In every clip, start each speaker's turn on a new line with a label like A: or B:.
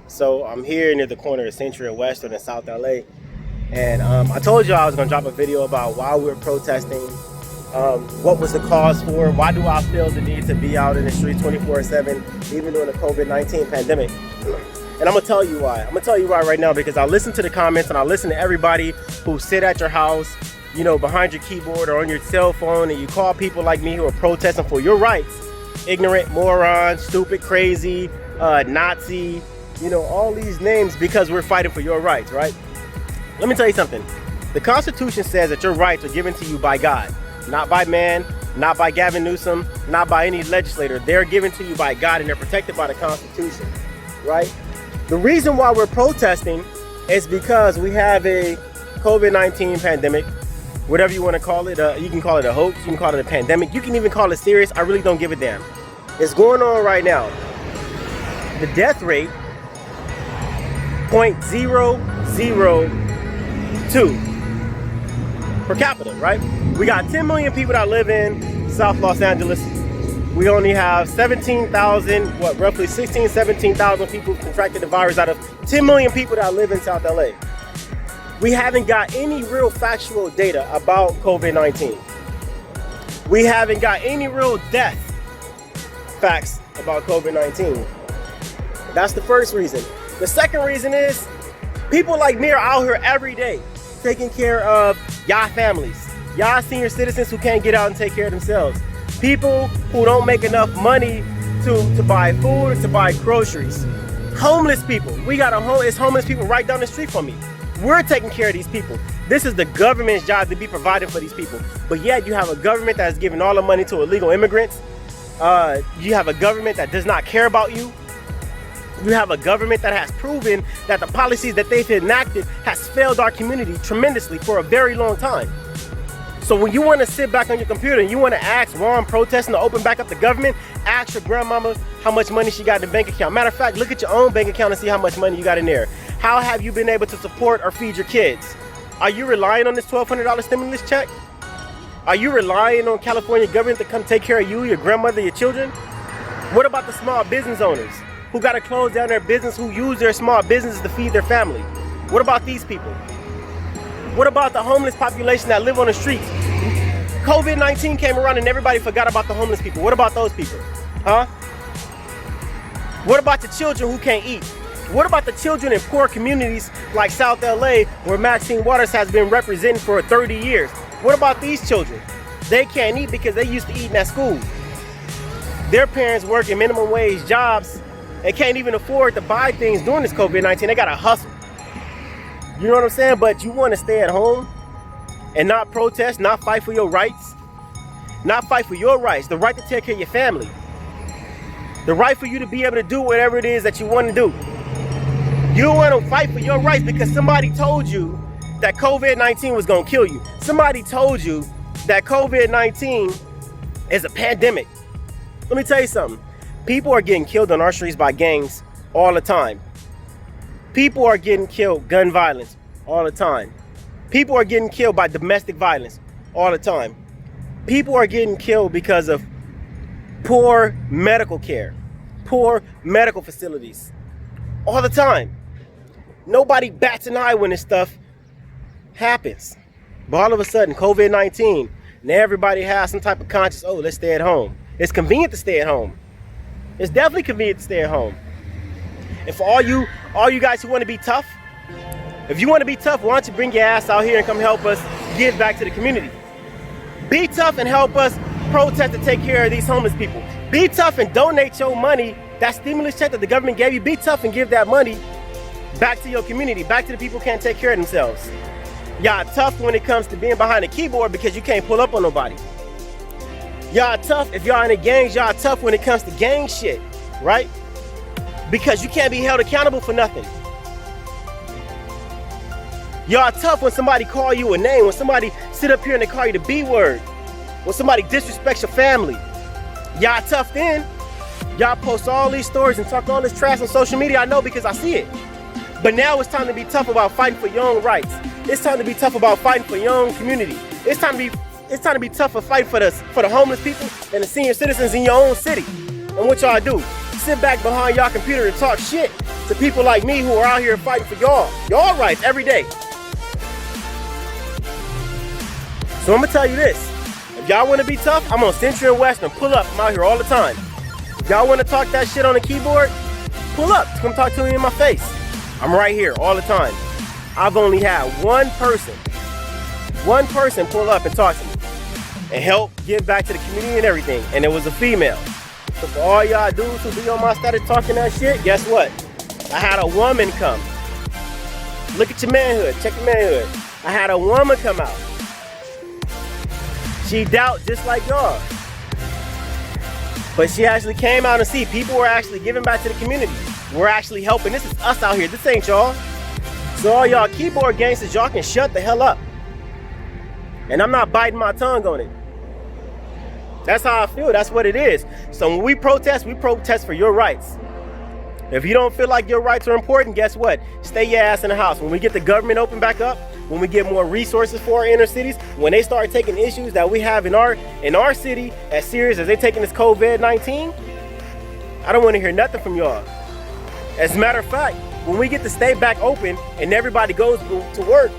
A: So I'm here near the corner of Central and Western in South LA. And I told you I was gonna drop a video about why we're protesting, what was the cause for, why do I feel the need to be out in the streets 24/7, even during the COVID-19 pandemic. And I'm gonna tell you why. I'm gonna tell you why right now, because I listen to the comments and I listen to everybody who sit at your house, you know, behind your keyboard or on your cell phone, and you call people like me who are protesting for your rights, ignorant, moron, stupid, crazy, Nazi, you know, all these names because we're fighting for your rights, right? Let me tell you something. The Constitution says that your rights are given to you by God, not by man, not by Gavin Newsom, not by any legislator. They're given to you by God and they're protected by the Constitution, right? The reason why we're protesting is because we have a COVID-19 pandemic, whatever you want to call it. You can call it a hoax, you can call it a pandemic, you can even call it serious. I really don't give a damn. It's going on right now. The death rate, 0.002 per capita, right? We got 10 million people that live in South Los Angeles. We only have 17,000, roughly 16, 17,000 people contracted the virus out of 10 million people that live in South LA. We haven't got any real factual data about COVID-19. We haven't got any real death facts about COVID-19. That's the first reason. The second reason is people like me are out here every day taking care of y'all families, y'all senior citizens who can't get out and take care of themselves. People who don't make enough money to buy food, to buy groceries. Homeless people. We got it's homeless people right down the street from me. We're taking care of these people. This is the government's job to be providing for these people. But yet you have a government that is giving all the money to illegal immigrants. You have a government that does not care about you. You have a government that has proven that the policies that they've enacted has failed our community tremendously for a very long time. So when you want to sit back on your computer and you want to ask why I'm protesting to open back up the government, ask your grandmama how much money she got in the bank account. Matter of fact, look at your own bank account and see how much money you got in there. How have you been able to support or feed your kids? Are you relying on this $1,200 stimulus check? Are you relying on California government to come take care of you, your grandmother, your children? What about the small business owners who got to close down their business, who use their small businesses to feed their family? What about these people? What about the homeless population that live on the streets? COVID-19 came around and everybody forgot about the homeless people. What about those people? Huh? What about the children who can't eat? What about the children in poor communities like South LA, where Maxine Waters has been representing for 30 years? What about these children? They can't eat because they used to eating at school. Their parents work in minimum wage jobs and can't even afford to buy things during this COVID-19. They gotta hustle. You know what I'm saying? But you wanna stay at home and not protest, not fight for your rights, not fight for your rights, the right to take care of your family, the right for you to be able to do whatever it is that you want to do. You want to fight for your rights because somebody told you that COVID-19 was going to kill you. Somebody told you that COVID-19 is a pandemic. Let me tell you something. People are getting killed on our streets by gangs all the time. People are getting killed, gun violence, all the time. People are getting killed by domestic violence all the time. People are getting killed because of poor medical care, poor medical facilities, all the time. Nobody bats an eye when this stuff happens. But all of a sudden, COVID-19, now everybody has some type of conscience, oh, let's stay at home. It's convenient to stay at home. It's definitely convenient to stay at home. And for all you guys who want to be tough, if you want to be tough, why don't you bring your ass out here and come help us give back to the community. Be tough and help us protest to take care of these homeless people. Be tough and donate your money, that stimulus check that the government gave you. Be tough and give that money back to your community, back to the people who can't take care of themselves. Y'all tough when it comes to being behind a keyboard because you can't pull up on nobody. Y'all tough if y'all in the gangs. Y'all tough when it comes to gang shit, right? Because you can't be held accountable for nothing. Y'all tough when somebody call you a name, when somebody sit up here and they call you the B word, when somebody disrespects your family. Y'all tough then. Y'all post all these stories and talk all this trash on social media. I know because I see it. But now it's time to be tough about fighting for your own rights. It's time to be tough about fighting for your own community. It's time to be tough to fight for the homeless people and the senior citizens in your own city. And what y'all do? Sit back behind y'all computer and talk shit. to people like me who are out here fighting for y'all rights every day. So I'm gonna tell you this. If y'all wanna be tough, I'm on Central and Western. Pull up, I'm out here all the time. If y'all wanna talk that shit on the keyboard, pull up, come talk to me in my face. I'm right here all the time. I've only had one person pull up and talk to me and help give back to the community and everything, and it was a female. So for all y'all dudes who be on my status talking that shit, guess what? I had a woman come. Look at your manhood, check your manhood. I had a woman come out. She doubt just like y'all. But she actually came out and see people were actually giving back to the community. We're actually helping. This is us out here, this ain't y'all. So all y'all keyboard gangsters, y'all can shut the hell up. And I'm not biting my tongue on it. That's how I feel, that's what it is. So when we protest for your rights. If you don't feel like your rights are important, guess what? Stay your ass in the house. When we get the government open back up, when we get more resources for our inner cities, when they start taking issues that we have in our city as serious as they taking this COVID-19, I don't want to hear nothing from y'all. As a matter of fact, when we get the state back open and everybody goes to work,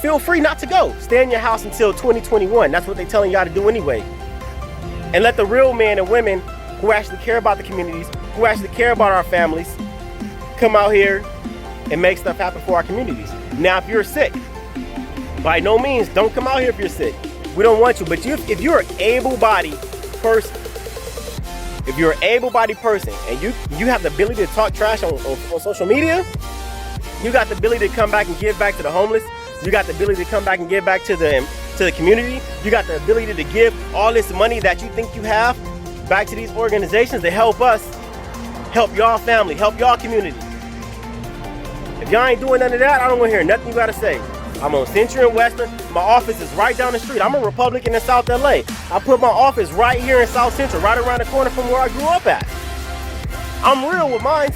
A: feel free not to go. Stay in your house until 2021. That's what they're telling y'all to do anyway. And let the real men and women who actually care about the communities, who actually care about our families, come out here and make stuff happen for our communities. Now, if you're sick, by no means, don't come out here if you're sick. We don't want you, but if you're an able-bodied person, and you have the ability to talk trash on social media, you got the ability to come back and give back to the homeless, you got the ability to come back and give back to the community, you got the ability to give all this money that you think you have back to these organizations to help us, help y'all family, help y'all community. If y'all ain't doing none of that, I don't want to hear nothing you gotta say. I'm on Central and Western. My office is right down the street. I'm a Republican in South LA. I put my office right here in South Central, right around the corner from where I grew up at. I'm real with mine.